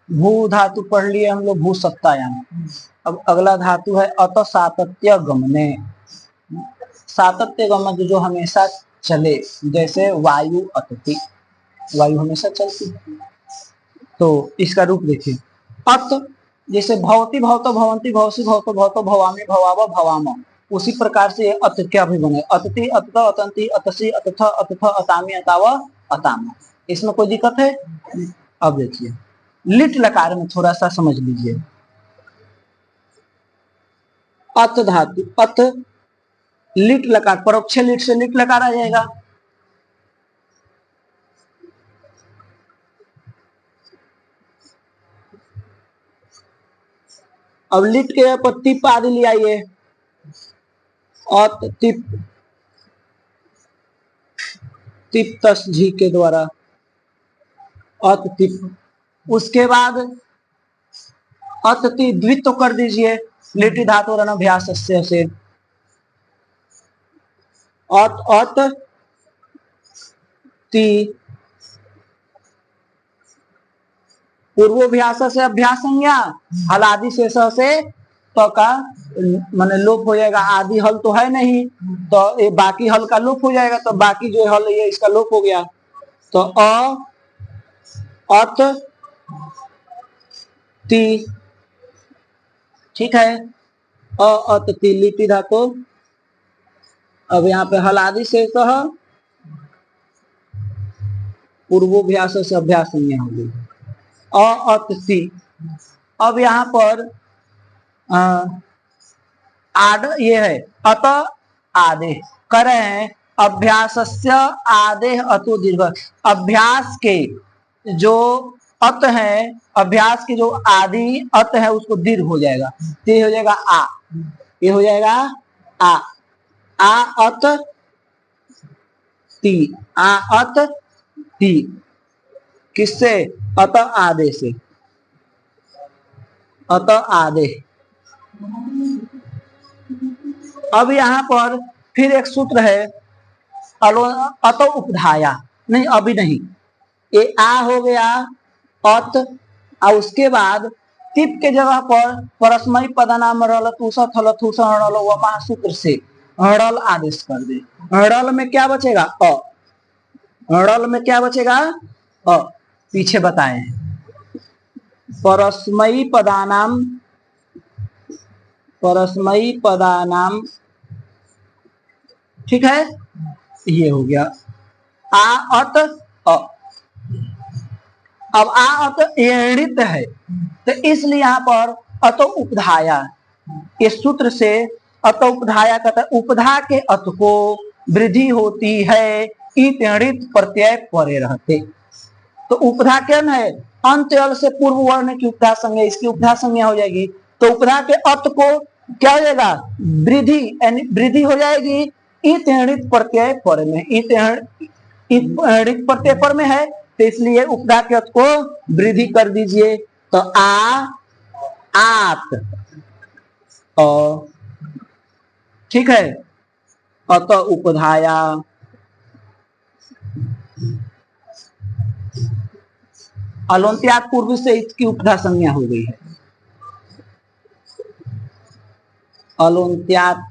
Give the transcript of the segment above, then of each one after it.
भू धातु पढ़ लिए हम लोग, भू सत्तायाम। अब अगला धातु है अत सातत्य गमने। सातत्य गमन जो हमेशा चले, जैसे वायु अतति, वायु हमेशा चलती है। तो इसका रूप देखिए, अत जैसे भवती भवतो भवंती भवसी भवतो भवतो भवामी भवाव भवाम, उसी प्रकार से अत क्या भी बने, अतति अतत अतंती अतसी अतथ अतथ अतामी अताव अताम। इसमें कोई दिक्कत है? अब देखिए लिट लकार में थोड़ा सा समझ लीजिए। अत धातु, अत लिट लकार, परोक्ष लिट से लिट लकार आ जाएगा। अब लिट के पर तिप आदि ले आइए, अत तिप, तिप तस झी के द्वारा अत तिप। उसके बाद अतति द्वित तो कर दीजिए, लिटि धातु अभ्यास से अत अत ति पूर्वोभ्यास से अभ्यास संज्ञा, हलादि शेष से तो का माने लोप हो जाएगा। आदि हल तो है नहीं, तो ये बाकी हल का लोप हो जाएगा, तो बाकी जो हल है इसका लोप हो गया। तो अत ति, ठीक है, अत ति लिटि धातु। अब यहाँ पे हलादि शेष पूर्वोभ्यास से अभ्यास संज्ञा हो गई, अत ति। अब यहाँ पर आद ये है अत आदेश कर रहे हैं, अभ्यासस्य आदेश अतो दीर्घ। अभ्यास के जो अत है, अभ्यास के जो आदि अत है उसको दीर्घ हो जाएगा, ये हो जाएगा आ, ये हो जाएगा आ अत ति, आ अत ति। किससे? अत आदेश से, अत आदेश। अब यहाँ पर फिर एक सूत्र है अत उपधाया, नहीं अभी नहीं, ये आ हो गया अत, और उसके बाद तिप के जगह पर परस्मयी पदनाम रल तुष थल थुष हड़ल वमा सूत्र से हड़ल आदेश कर दे। हड़ल में क्या बचेगा? अ। हड़ल में क्या बचेगा? अ। पीछे बताए परस्मयी पदानाम, परस्मयी पदानाम, ठीक है, ये हो गया आ अत अ। अब आ अत एणित है, तो इसलिए यहाँ पर अत उपधाया, इस सूत्र से अत उपधाया कहता है उपधा के अत को वृद्धि होती है, ईणित प्रत्यय परे रहते। तो उपधा क्या है? अंत अल से पूर्व वर्ण की उपधा संज्ञा, इसकी उपधा संज्ञा हो जाएगी। तो उपधा के अत को क्या हो जाएगा? वृद्धि, यानी वृद्धि हो जाएगी ईणित प्रत्यय पर में, ईणित प्रत्यय पर में है, तो इसलिए उपधा के अत को वृद्धि कर दीजिए। तो आ आत, ठीक है, अत उपधाया। अलोन्त्यात पूर्व से इसकी उपधा संज्ञा हो गई है, अलोन्त्यात।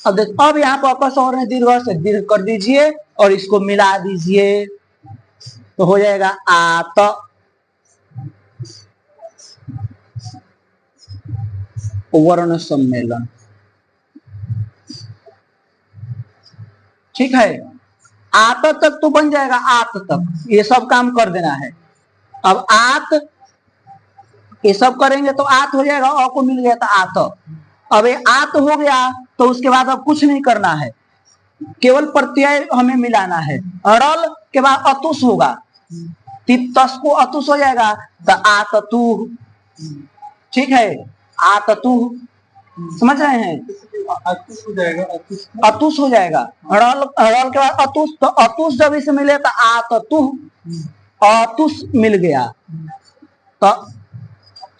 अब यहाँ पर अकस और दीर्घ से दीर्घ कर दीजिए और इसको मिला दीजिए, तो हो जाएगा आत। वर्ण सम्मेलन, ठीक है, आत तक तो बन जाएगा, आत तक ये सब काम कर देना है। अब आत ये सब करेंगे तो आत हो जाएगा, अ को मिल गया था आत। अब ये आत हो गया तो उसके बाद अब कुछ नहीं करना है, केवल प्रत्यय हमें मिलाना है। अड़ल के बाद अतुष होगा, तिप्तस को अतुष हो जाएगा, तो आततु, ठीक है, आततु, समझ रहे हैं? अतुष हो जाएगा, अतुष हो जाएगा। अड़ल के बाद अतुष, तो अतुष जब इसे मिले तो आततु, अतुष मिल गया। तो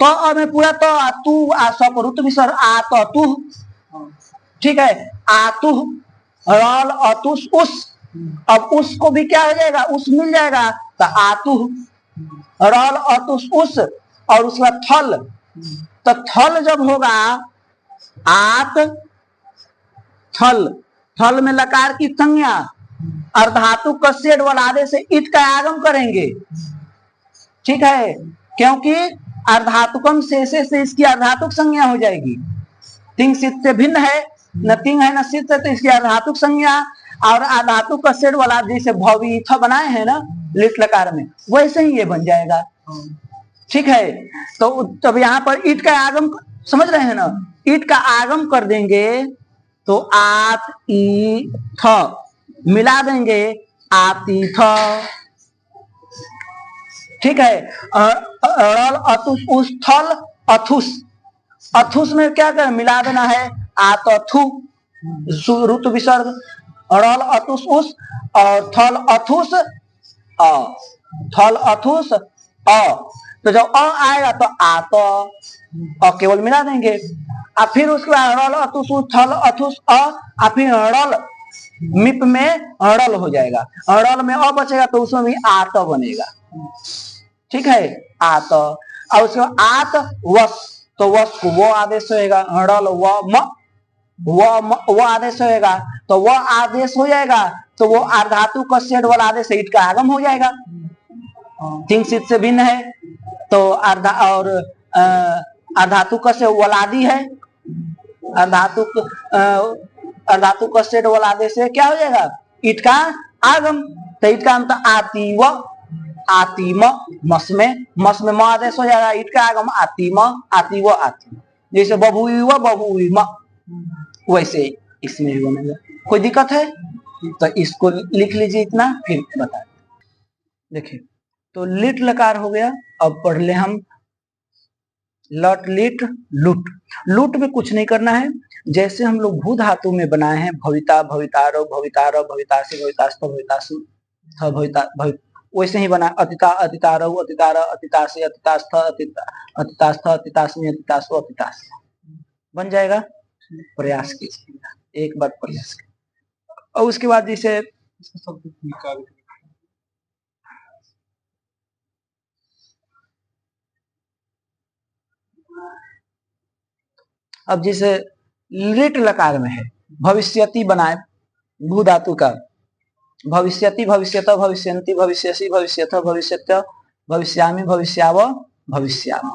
में पूरा तो आतु आसरुत विसर आततु, ठीक है, आतु रल अतुष उस अब उसको भी क्या हो जाएगा, उस मिल जाएगा, तो आतु रल अतुस उस, और उसके बाद थल, तो थल जब होगा आत थल, थल में लकार की संज्ञा, अर्धातु कसेड वलादे से ईट का आगम करेंगे। ठीक है, क्योंकि अर्धातुकम शेषे से इसकी अर्धातुक संज्ञा हो जाएगी। तिंग सिद्ध से भिन्न है, न तिंग है न सिद्ध है, तो इसकी अर्धातुक संज्ञा, और अर्धातुक कसेड वाला जैसे भविथा बनाए हैं ना लिट लकार में, वैसे ही ये बन जाएगा। ठीक है, तो तब यहाँ पर ईट का आगम समझ रहे हैं ना, ईट का आगम कर देंगे तो आत ई थ मिला देंगे आती थ। ठीक है, रल अतुस उस थल अथुस, अथुस में क्या कर मिला देना है आतथु, ऋतु विसर्ग, रल अतुस उस और थल अथुस अ, थल अथुस अ, तो जब अ आएगा तो आत केवल मिला देंगे, और फिर उसके बाद रल अतुस उस थल अथुस अ, और फिर रल मिप में रल हो जाएगा, रल में अ बचेगा तो उसमें भी आत बनेगा। ठीक है, आत, और उसके बाद आत वस, तो वस को वो आदेश होएगा, रल वो आदेश होएगा, तो वह आदेश हो जाएगा, तो वो अर्धातु का सेड वाला आदेश ईट का आगम हो जाएगा। तिंग सिद्ध से भिन्न है, तो अर्धा और अर्धातु का से वलादी है, अर्धातु का सेड वाला आदेश से क्या हो जाएगा ईट का आगम, तो ईट का अंत आती व आतीम, मस में म आदेश हो जाएगा, ईट का आगम आतीम आती व आती, जैसे बबुई व बबुई म, वैसे इसमें भी बनेगा। कोई दिक्कत है तो इसको लिख लीजिए इतना, फिर बता देखिए। तो लिट लकार हो गया। अब पढ़ ले हम लट लिट लुट। लुट में कुछ नहीं करना है, जैसे हम लोग भू धातु में बनाए हैं भविता भवितारो भवितारो भवितासी भवितास्त भवितासु भविता वैसे ही बना, अतिता अतितारो अतितारा अतितासी अतितास्थ अतितास्थ अतितास्मी अतितासु अतितास बन जाएगा। प्रयास कीजिए, एक बार प्रयास कीजिए। और उसके बाद जैसे अब जैसे लिट लकार में है भविष्यति बनाए भू धातु का, भविष्यति भविष्यत भविष्यन्ति भविष्यसि भविष्यथ भविष्यत्य भविष्यामि भविष्याव भविष्याम,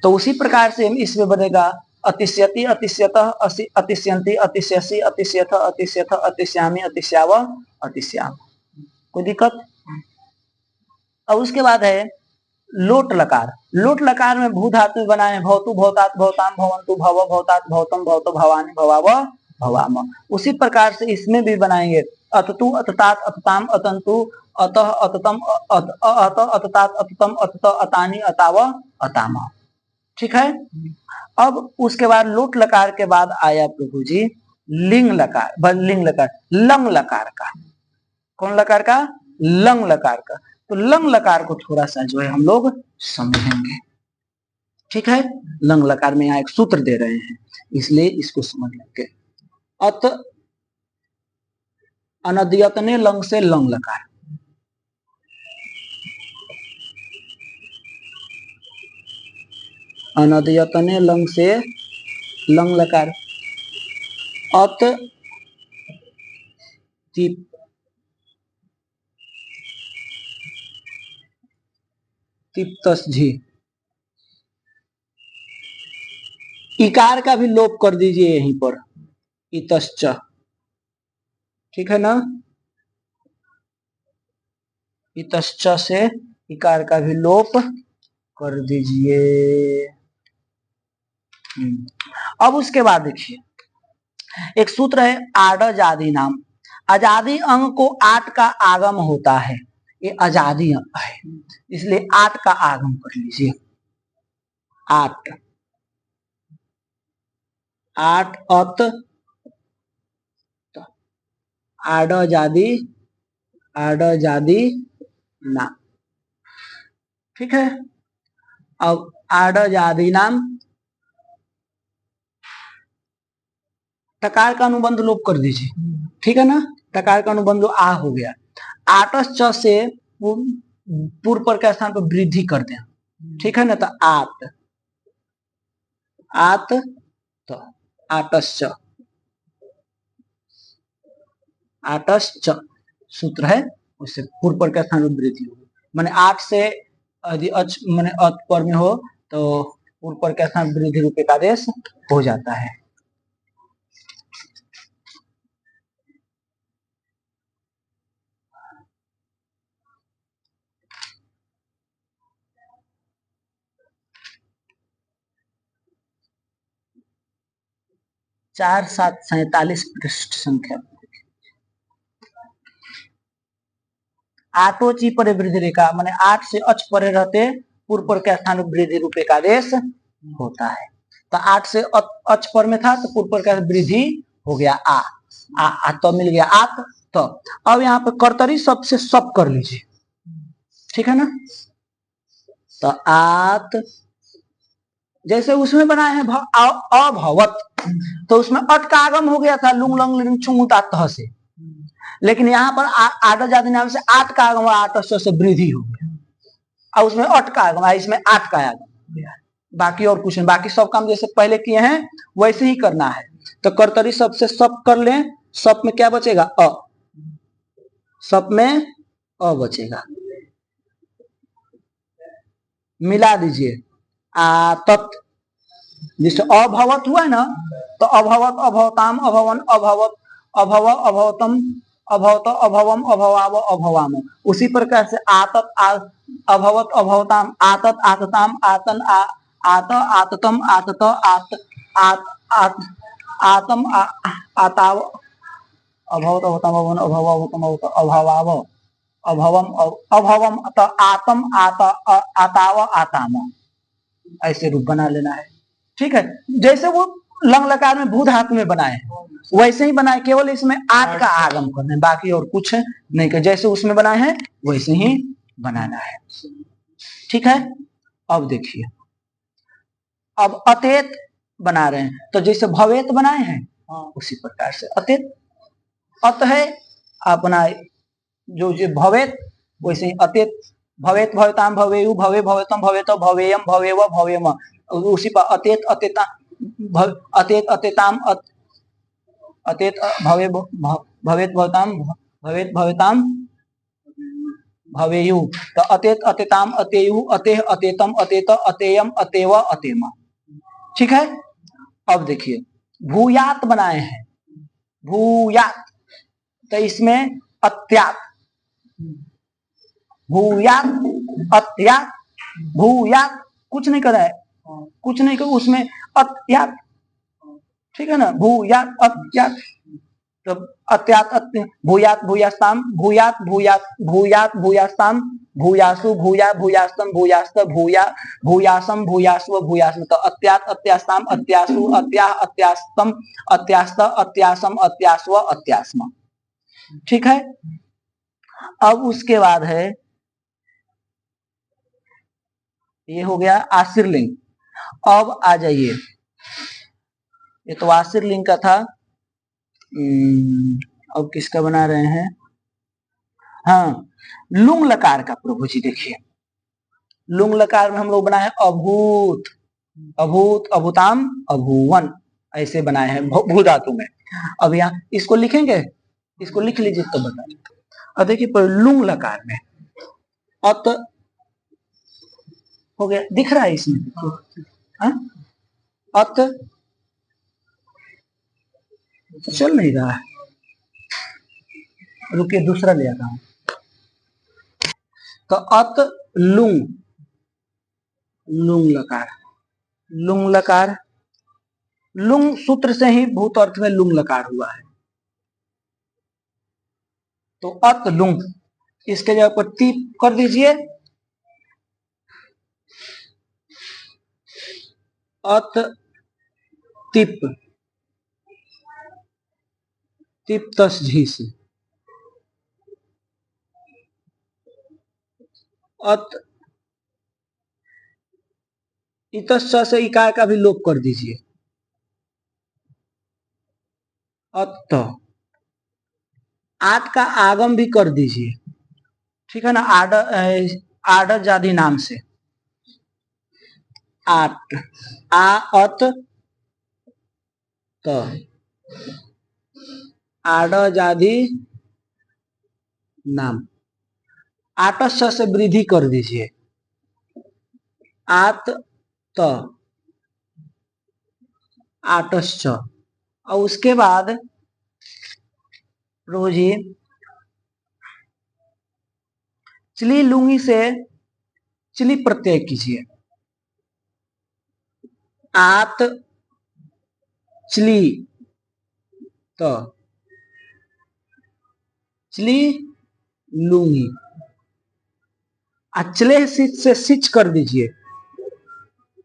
तो उसी प्रकार से इसमें बनेगा अतिश्यति अतिश्यत अतिश्यन्ति अतिश्यसि अतिश्यथ अतिश्यथ अतिश्यामि अतिश्याव अतिश्याम। कोई दिक्कत? और उसके बाद है लोट लकार। लोट लकार में भू धातु बनाए भवतु भवतात भवताम भवंतु भव भवतात भवतम भवतो भवानी भवाव भवाम, उसी प्रकार से इसमें भी बनाएंगे अततु अततात अतताम अतंतु अतः अततम अत अततात अततम अतत अतानी अताव अतामा। ठीक है, अब उसके बाद लोट लकार के बाद आया प्रभु जी लिंग लकार, लिंग लकार लंग लकार का। कौन लकार का? लंग लकार का। तो लंग लकार को थोड़ा सा जो है हम लोग समझेंगे। ठीक है, लंग लकार में यहाँ एक सूत्र दे रहे हैं, इसलिए इसको समझ लेंगे। अत अनद्यतने लंग से लंग लकार, अनद्यतने लंग से लंग लकार, अत तिप्तसझी, इकार का भी लोप कर दीजिए यहीं पर इतश्च। ठीक है ना, इतश्च से इकार का भी लोप कर दीजिए। अब उसके बाद देखिए एक सूत्र है आडज आदि नाम। आजादी अंग को आठ का आगम होता है, ये आजादी अंग है, इसलिए आठ का आगम कर लीजिए। आठ आठ अत आडजादी आडजादी नाम। ठीक है, अब आडजादी नाम टकार का अनुबंध लोप कर दीजिए। ठीक है ना, तकार का अनुबंध आ हो गया। आटस च से पूर्व पर के स्थान पर वृद्धि करते हैं, ठीक है ना, तो आत, आत तो आटस च, आटस च सूत्र है, उससे पूर्व पर के स्थान पर वृद्धि होगी। माने आठ से यदि अच माने अत पर में हो तो पूर्व पर के स्थान वृद्धि रूप का आदेश हो जाता है। चार सात 47 पृष्ठ संख्या। आटोची परे वृद्धि रेखा माने आठ से अच परे रहते पूर्व पर के स्थान में वृद्धि रूप का आदेश होता है। तो आठ से अच पर में था तो पूर्व पर का वृद्धि हो गया आ तो मिल गया आत। तो अब यहाँ पे कर्तरी शब्द से सब कर लीजिए, ठीक है ना। तो आत जैसे उसमें बनाए हैं अभवत, तो उसमें अट का आगम हो गया था लुंग लंग लिंग छुंग तह से, लेकिन यहाँ पर आठ जाति नाम से आठ का आगम, आठ से वृद्धि हो गया और उसमें अट का आगम, इसमें आठ का आगम। बाकी और कुछ नहीं, बाकी सब काम जैसे पहले किए हैं वैसे ही करना है। तो कर्तरी शब्द से सब कर लें, सब में क्या बचेगा अ, सब में अ बचेगा, मिला दीजिए आतत, जिससे अभवत हुआ है ना, तो अभवत अभवताम अभवन अभवत अभव अभवतम अभवत अभवम अभवाव अभवाम, उसी प्रकार से आतत अभवत अभवताम आतत आतताम आतन आत आततम आतत आत आत आत आतम आताव अभवत अभवतम अभवन अभव अभवतम अभवाव अभवम अभवम आतम आत आताव आताम, ऐसे रूप बना लेना है, ठीक है। जैसे वो लंग लकार में भू धातु में बनाए वैसे ही बनाए, केवल इसमें आठ का आगम करना है, बाकी और कुछ नहीं कर, जैसे उसमें बनाए हैं वैसे ही बनाना है, ठीक है। अब देखिए, अब अतेत बना रहे हैं, तो जैसे भवेत बनाए हैं उसी प्रकार से अतेत, अत है अपना जो भवेत वैसे ही अतेत, भवेत भवताम भवेयु भवे भवतम भवेत भवेयम भवेव भवेम, उसी पर अतेत अतेता अतेत अतेताम अतेत भवे भवेत भवताम भवेत भवताम भवेयु, तो अतेत अतेताम अतेयु अतेह अतेतम अतेत अतेयम अतेव अतेम, ठीक है। अब देखिए भूयात बनाए हैं, भूयात, तो इसमें अत्यात, भूयात अत्यात भूयात, कुछ नहीं कर रहा है, कुछ नहीं कर, उसमें अत्यात, ठीक है ना, भूयात अत्यात, तो अत्यात भूयात भूयास्ताम भूयात भूयात भूयात भूयास्ताम भूयासु भूया भूयास्तम भूयास्त भूया भूयासम भूयास्व भूयास्म, तो अत्यात अत्यास्ताम अत्यासु अत्या अत्यास्तम अत्यास्त अत्यासम अत्यास्व अत्यास्म, ठीक है। अब उसके बाद है, ये हो गया आशीर्लिंग। अब आ जाइए, ये तो आशीर्लिंग का था, अब किसका बना रहे हैं, हाँ लुंग लकार का। प्रभु जी देखिए, लुंग लकार में हम लोग बनाए अभूत, अभूत अभूताम अभूवन, ऐसे बनाए हैं भू धातु में। अब यहाँ इसको लिखेंगे, इसको लिख लीजिए तो बता। अब देखिए लुंग लकार में अत हो गया, दिख रहा है इसमें, हाँ अत तो चल नहीं रहा है, रुकिए दूसरा ले आता हूं। तो अत लुंग, लुंग लकार, लुंग लकार, लुंग सूत्र से ही भूत अर्थ में लुंग लकार हुआ है, तो अत लुंग, इसके जगह पर टीप कर दीजिए, अत टिप, टिप तस झीस, अत इतस से इकार का भी लोप कर दीजिए, अत, आट का आगम भी कर दीजिए, ठीक है ना, आर्डर जाति नाम से। आट, आ अत त, आर्डर जाति नाम। आटस्य से वृद्धि कर दीजिए, आत त, आटस्य। और उसके बाद रोजी चली लुंगी से चली प्रत्यय कीजिए, आत चली तो चली लुंगी। अचले सिच से सिच कर दीजिए,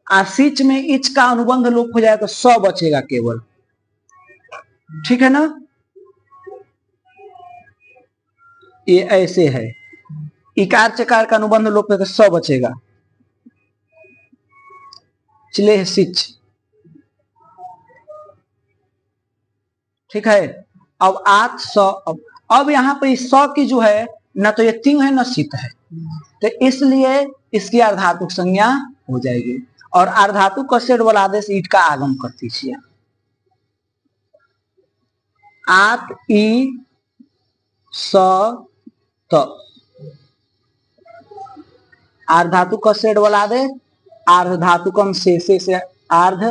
सिच में इच का अनुबंध लोप हो जाए तो स बचेगा केवल, ठीक है ना। ये ऐसे है, इकार चकार का अनुबंध लोप है तो स बचेगा, चले सिच, ठीक है। अब आत स, अब यहाँ पे स की जो है ना तो ये तिंग है ना सित है, तो इसलिए इसकी अर्धातुक संज्ञा हो जाएगी। और अर्धातुक का सेठ वाला आदेश ईट का आगम कर दीजिए, आत ई स त, अर्धातुक का सेठ वाला आदेश अर्धातुकम से अर्ध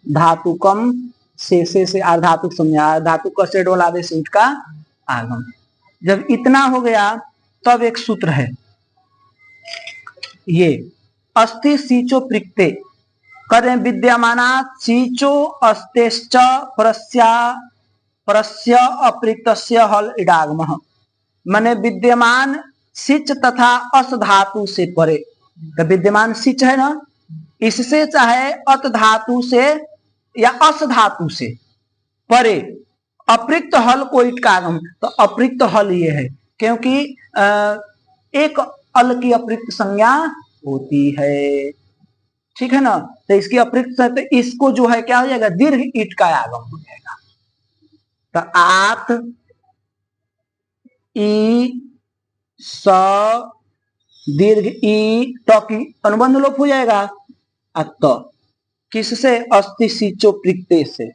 धातुकम से अर्धातुक संज्ञा, अर्धातुक का सेठ वाला आदेश ईट का आगम। जब इतना हो गया तब एक सूत्र है, ये अस्ति सीचो प्रिक्ते करें विद्यमाना सीचो अस्तेश्च परस्य अप्रिक्तस्य हल इडागमः, माने विद्यमान सिच तथा अस धातु से परे। तो विद्यमान सिच है ना, इससे चाहे अत धातु से या अस धातु से परे अप्रिक्त हल को ईट का आगम। तो अप्रिक्त हल ये है क्योंकि एक अल की अप्रिक्त संज्ञा होती है, ठीक है ना। तो इसकी अप्रिक्त तो इसको जो है क्या हो जाएगा, दीर्घ ईट का आगम हो जाएगा। तो आत ई स दीर्घ ई ट की अनुबंध लोप हो जाएगा, अत किससे, अस्ति सीचो प्रिक्ते से,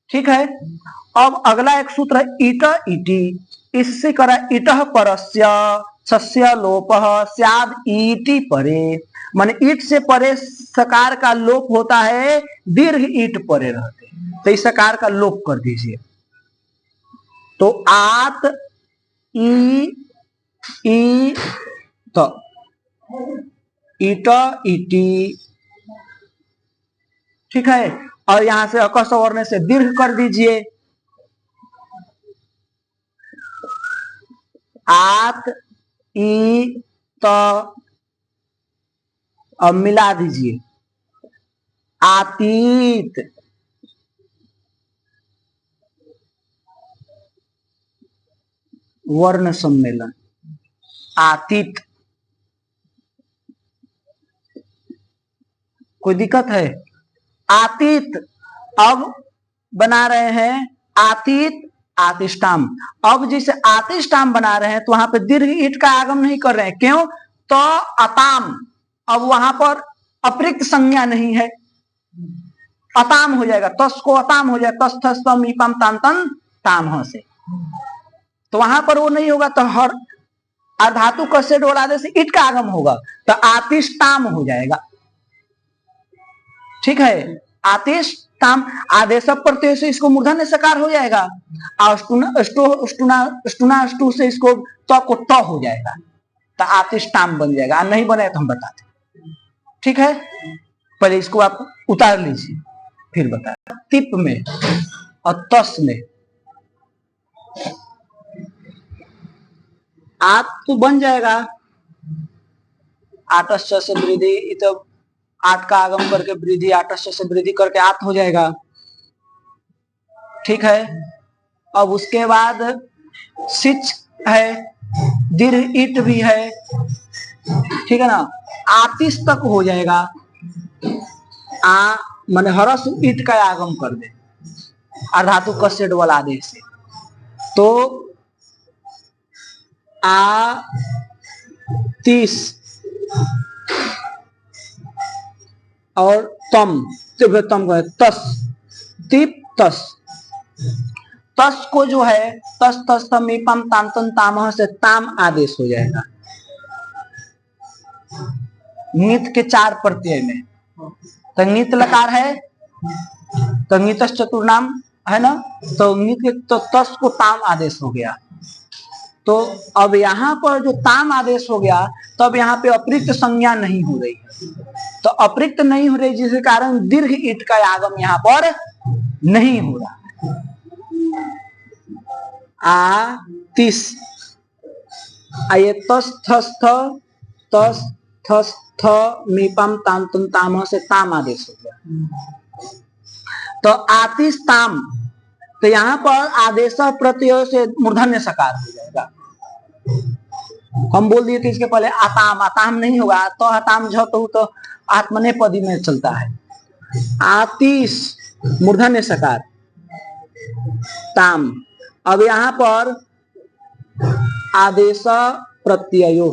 ठीक है। अब अगला एक सूत्र है ईट इटी, इससे करा ईट परस्य सस्य लोप स्याद ईटी परे, माने ईट से परे सकार का लोप होता है, दीर्घ ईट परे रहते, तो इस सकार का लोप कर दीजिए। तो आत ई त ईट इटी, ठीक है। और यहां से अकस वर्ण से दीर्घ कर दीजिए, आत ई त, अब मिला दीजिए आतीत, वर्ण सम्मेलन आतीत। कोई दिक्कत है, आतीत। अब बना रहे हैं आतीत आतिष्टाम। अब जैसे आतिष्टाम बना रहे हैं तो वहां पे दीर्घ ईट का आगम नहीं कर रहे हैं, क्यों, तो अताम, अब वहां पर अप्रिक्त संज्ञा नहीं है, अताम हो जाएगा, तस को अताम हो जाएगा, तस थस तम ईपम तांतन ताम से, तो वहां पर वो नहीं होगा, तो हर अर्धातु क से डोला दे से ईट का आगम होगा, तो आतिष्टाम हो जाएगा, ठीक है। आतिष्टाम आदेश प्रत्यय से इसको मूर्धन्य सकार हो जाएगा, अष्टु से इसको त को त हो जाएगा, तो आतिष्टाम बन जाएगा। नहीं बने तो हम बताते, ठीक है। पहले इसको आप उतार लीजिए फिर बता। तिप में और तस में आत तो बन जाएगा, आटस्य से वृद्धि, तो आठ का आगम करके वृद्धि, आटस्य से वृद्धि करके आत हो जाएगा, ठीक है। अब उसके बाद सिच है, दीर्घ ईट भी है, ठीक है ना, आतिश तक हो जाएगा, माने हरस ईट का आगम कर दे अर्धातु कसेड वाला आदेश से, तो आतिश और तम, तम को है तस, तिप तस। तस को जो है तस तस मीपम तांतन तामह से ताम आदेश हो जाएगा नीत के 4 प्रत्यय में। तो नीत लकार है तो नीतस चतुर्नाम है ना, तो नीत के तो तस को ताम आदेश हो गया। तो अब यहाँ पर जो ताम आदेश हो गया तो अब यहाँ पे अप्रिक्त संज्ञा नहीं हो रही है, तो अप्रिक्त नहीं हो रही जिसके कारण दीर्घ ईट का आगम यहाँ पर नहीं हो रहा। आतिश आये तस थस थ मीपम तांतन ताम से ताम आदेश हो गया। तो आतिश ताम, तो यहाँ पर आदेश प्रत्यय से मूर्धन्य सकार हो जाएगा। हम बोल दिए थे इसके पहले आताम, आताम नहीं होगा तो आताम तो आत्मनेपदी में चलता है। आतिश मूर्धन्य सकार ताम। अब यहाँ पर आदेश प्रत्ययो,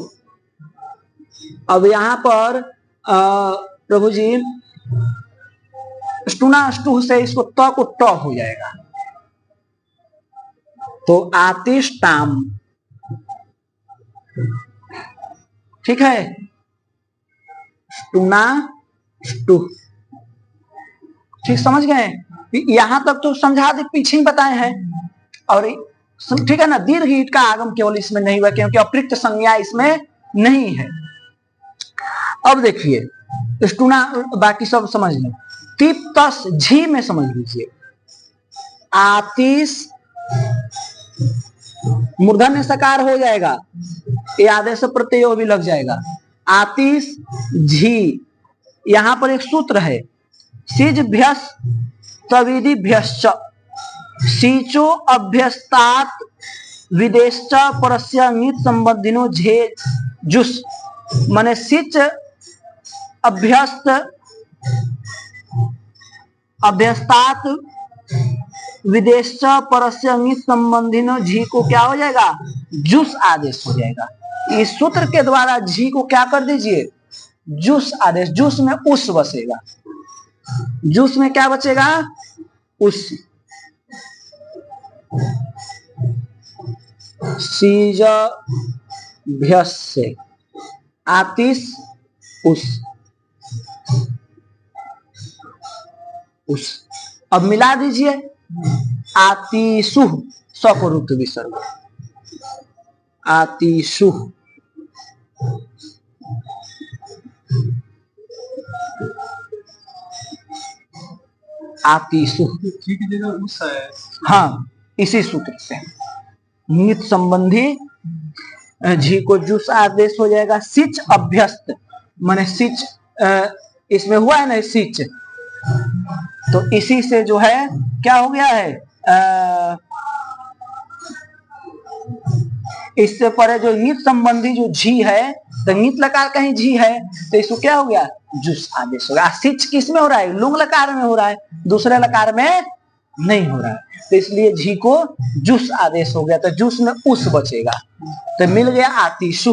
अब यहाँ पर प्रभु जी स्टुना स्टू से इसको त को ट हो जाएगा। तो आतिश ताम, ठीक है, स्टुना स्टू, ठीक समझ गए। यहां तक तो समझा दे, पीछे ही बताए हैं। और ठीक है ना, दीर्घ ईट का आगम केवल इसमें नहीं हुआ क्योंकि अप्रिक्त संज्ञा इसमें नहीं है। अब देखिए स्टुना, बाकी सब समझ लें। तिप तस झी में समझ लीजिए, आतिश मूर्धन्य सकार हो जाएगा, ये आदेश प्रत्यय भी लग जाएगा। आतिश झी, यहां पर एक सूत्र है, सिज भ्यस तविधि भ्यश्च सीचो अभ्यस्तात विदेश्च परस्य नीत संबंधिनो झे जुस। माने सिच अभ्यस्त अभ्यस्तात विदेश्च परस्य नीत संबंधिनो झी को क्या हो जाएगा, जुस आदेश हो जाएगा। इस सूत्र के द्वारा झी को क्या कर दीजिए, जुस आदेश। जुस में उस बसेगा, जुस में क्या बचेगा, उस। सीज भ्यस्य आतिश उस। अब मिला दीजिए, आतिशु स को रूप विसर्ग, आतिशु आतिशु, हाँ इसी सूत्र से नित संबंधी झी को जुस आदेश हो जाएगा। सिच अभ्यस्त माने सिच, इसमें हुआ है ना सिच, तो इसी से जो है क्या हो गया है, इससे परे जो नित संबंधी जो झी है, तो नित लकार का ही झी है, तो इसको क्या हो गया, जुस आदेश हो गया। सिच किस में हो रहा है, लुंग लकार में हो रहा है, दूसरे लकार में नहीं हो रहा है, तो इसलिए झी को जुस आदेश हो गया। तो जुस में उस बचेगा, तो मिल गया आतिशु।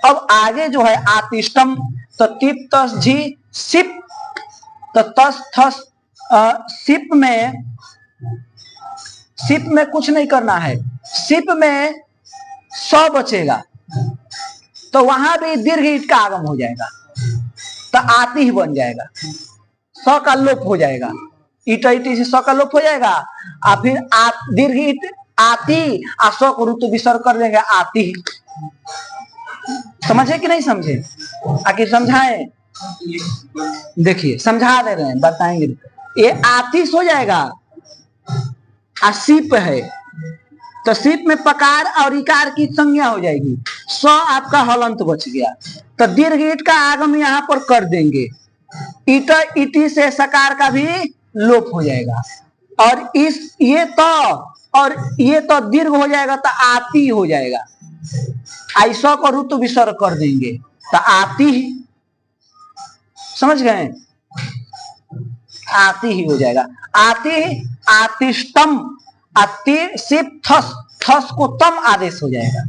अब आगे जो है आतिष्टम, तो तिप तस झी सिप, तो तस थस सिप में कुछ नहीं करना है, सिप में स बचेगा, तो वहां भी दीर्घ ईट का आगम हो जाएगा, तो आती ही बन जाएगा, स का लोप हो जाएगा, ईटा इटी से स का लोप हो जाएगा, और फिर दीर्घ ईट आती, आ स को रूप विसर्ग कर देंगे आती। समझे कि नहीं समझे, आखिर समझाएं, देखिए समझा दे रहे हैं, बताएंगे। ये आतिश हो जाएगा, आ सिप है, तो सिप में पकार और इकार की संज्ञा हो जाएगी, स आपका हलंत बच गया, तो दीर्घ ईट का आगम यहाँ पर कर देंगे, ईटा इटी से सकार का भी लोप हो जाएगा, और इस ये तो दीर्घ हो जाएगा, तो आती हो जाएगा, ऐसा को रूप विसर्ग कर देंगे, तो आती ही, समझ गए, आती ही हो जाएगा। आती आतिष्टम, सिर्फ थस, थस को तम आदेश हो जाएगा।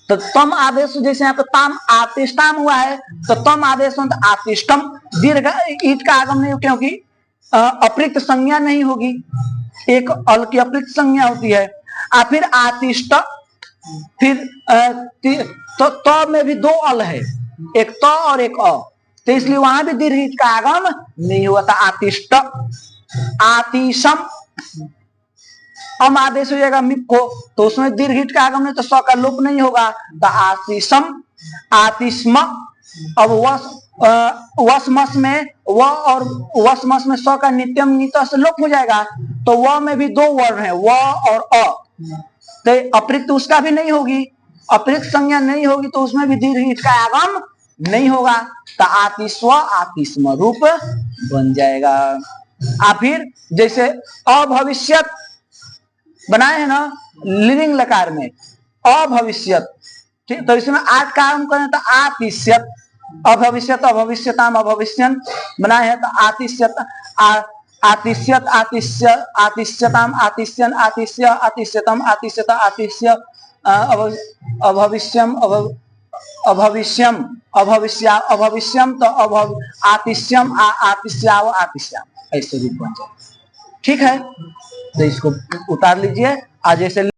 तो तम आदेश जैसे यहाँ पे ताम आतिष्टाम हुआ है, तो तम आदेश हो तो आतिष्टम, दीर्घ ईट का आगम नहीं, क्योंकि अप्रयुक्त संज्ञा नहीं होगी, एक अल की अप्रयुक्त संज्ञा होती है। फिर आतिष्ट, फिर तो में भी दो अल है, एक तो और एक अ, तो इसलिए वहां भी दीर्घ ईट का आगम नहीं हुआ था। आतिष्ट, आतिशम, अम आदेश हो जाएगा मिप को, तो उसमें दीर्घ ईट का आगम नहीं, तो स का लोप नहीं होगा, तो आतिशम, आतिस्म। अब वसमस में व और वसमस में स का नित्यम नित से लोप हो जाएगा, तो व में भी दो वर्ण है, व और अ, तो अप्रयुक्त उसका भी नहीं होगी, अप्रयुक्त संज्ञा नहीं होगी, तो उसमें भी दीर्घ ईट का आगम नहीं होगा, तो आतिस्व आतिस्म रूप बन जाएगा। फिर जैसे अभविष्यत बनाए हैं ना लिविंग लकार में, अभविष्यत, ठीक, तो इसमें आठ का आगम करें तो आतिष्यत, अभविष्यत अभविष्यताम अभविष्यन बनाए हैं, तो आतिष्यत आतिष्यत आतिष्य आतिष्यताम आतिष्यन आतिष्य आतिष्यतम आतिष्यत आतिष्य अभविष्यम अभविष्यम अभविष्या अभविष्यम, तो आतिष्यम आतिष्याव आतिष्याम, ऐसे भी बन जाए। ठीक है, तो इसको उतार लीजिए। आज जैसे